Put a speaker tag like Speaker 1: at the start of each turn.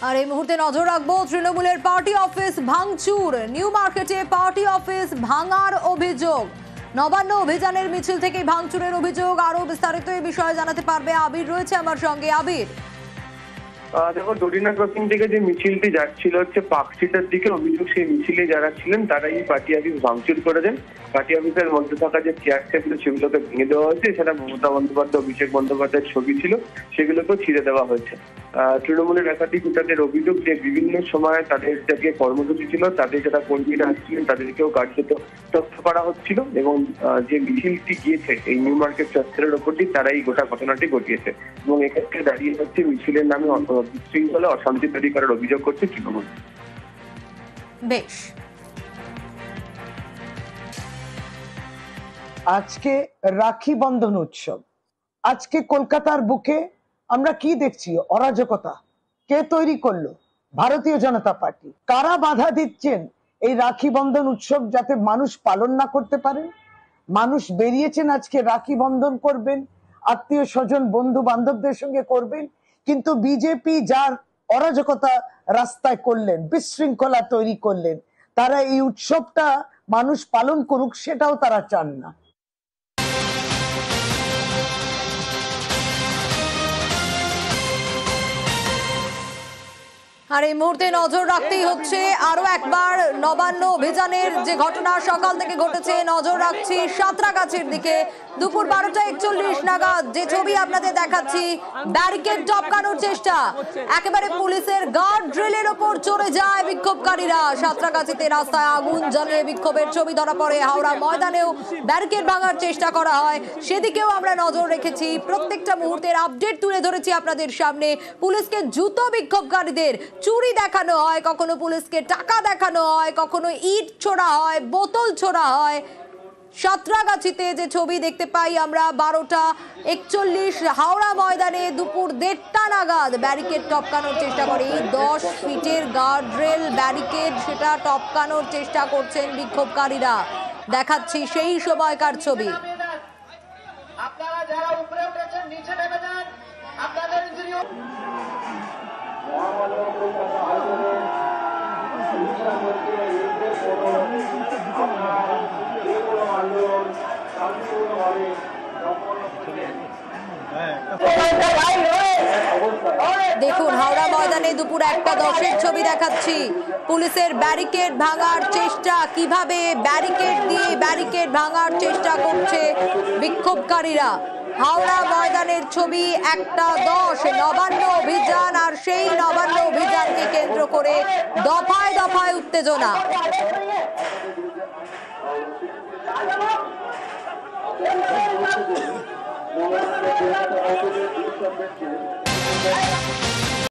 Speaker 1: আর এই মুহূর্তে নজর রাখবো তৃণমূলের পার্টি অফিস ভাঙচুর, নিউ মার্কেটে পার্টি অফিস ভাঙার অভিযোগ। নবান্ন অভিযানের মিছিল থেকে ভাঙচুরের অভিযোগ। আরো বিস্তারিত এই বিষয়ে জানাতে পারবে আবির, রয়েছে আমার সঙ্গে। আবির,
Speaker 2: দেখো, ডোডিনা ক্রসিং থেকে যে মিছিলটি যাচ্ছিল হচ্ছে পার্কস্ট্রিটের দিকে, অভিযোগ সেই মিছিলে যারা ছিলেন তারাই পার্টি অফিস ভাঙচুর করে দেন। পার্টি অফিসের মধ্যে থাকা যে চেয়ার টেবিল সেগুলোকে ভেঙে দেওয়া হয়েছে। এছাড়া মমতা বন্দ্যোপাধ্যায়, অভিষেক বন্দ্যোপাধ্যায়ের ছবি ছিল, সেগুলোকেও ছিঁড়ে দেওয়া হয়েছে। তৃণমূলের একাধিক নেতাদের অভিযোগ যে বিভিন্ন সময় তাদের যে কর্মসূচি ছিল, তাদের যারা কর্মীরা আসছিলেন তাদেরকেও কার্যত তথ্য করা হচ্ছিল, এবং যে মিছিলটি গিয়েছে এই নিউ মার্কেট চত্বরের ওপর দিয়ে তারাই গোটা ঘটনাটি ঘটিয়েছে। এবং এক্ষেত্রে দাঁড়িয়ে হচ্ছে মিছিলের নামে বিশৃঙ্খলা, অশান্তি তৈরি করার অভিযোগ করছে তৃণমূল।
Speaker 1: বেশ,
Speaker 3: আজকে রাখি বন্ধন উৎসব। আজকে কলকাতার বুকে আমরা কি দেখছি? অরাজকতা কে তৈরি করলো? ভারতীয় জনতা পার্টি। কারা বাধা দিচ্ছেন এই রাখি বন্ধন উৎসব যাতে মানুষ পালন না করতে পারে? মানুষ বেরিয়েছেন আজকে রাখি বন্ধন করবেন, আত্মীয় স্বজন বন্ধু বান্ধবদের সঙ্গে করবেন, কিন্তু বিজেপি যার অরাজকতা রাস্তায় করলেন, বিশৃঙ্খলা তৈরি করলেন, তারা এই উৎসবটা মানুষ পালন করুক সেটাও তারা চান না।
Speaker 1: আর এই মুহূর্তে নজর রাখতেই হচ্ছে আরো একবার নবান্ন অভিযানের যে ঘটনা সকাল থেকে ঘটেছে। নজর রাখছি সাঁতরাগাছির দিকে। দুপুর 12:41 নাগাদ যে ছবি আপনাদের দেখাচ্ছি, ব্যারিকেড টপকানোর চেষ্টা, একেবারে পুলিশের গার্ড ড্রিলের ওপর চড়ে যায় বিক্ষোভকারীরা। সাঁতরাগাছিতে রাস্তায় আগুন জ্বালিয়ে বিক্ষোভের ছবি ধরা পড়ে। হাওড়া ময়দানেও ব্যারিকেড ভাঙার চেষ্টা করা হয়, সেদিকেও আমরা নজর রেখেছি। প্রত্যেকটা মুহূর্তের আপডেট তুলে ধরেছি আপনাদের সামনে। পুলিশকে জুতো বিক্ষোভকারীদের চুরি দেখানো হয়, কখনো পুলিশকে টাকা দেখানো হয়, কখনো ইট ছোড়া হয়, বোতল ছোড়া হয়। সাঁতরাগাছিতে যে ছবি দেখতে পাই আমরা 12:41 হাওড়া ময়দানে দুপুর 1:30 নাগাদ ব্যারিকেড টপকানোর চেষ্টা করে 10 ফিটের গার্ডরেল ব্যারিকেড, সেটা টপকানোর চেষ্টা করছেন বিক্ষোভকারীরা। দেখাচ্ছি সেই সময়কার ছবি।
Speaker 4: আপনারা যারা উপরে উঠেছেন নিচে নেমে যান, আপনাদের ইঞ্জুরি
Speaker 1: দেখুন, হাওড়া ময়দানে দুপুর 1:10 ছবি দেখাচ্ছি। পুলিশের ব্যারিকেড ভাঙার চেষ্টা, কিভাবে ব্যারিকেড দিয়ে ব্যারিকেড ভাঙার চেষ্টা করছে বিক্ষোভকারীরা। হাওড়া ময়দানের ছবি 1:10, নবান্ন অভিযান, আর সেই নবান্ন অভিযানকে কেন্দ্র করে দফায় দফায় উত্তেজনা।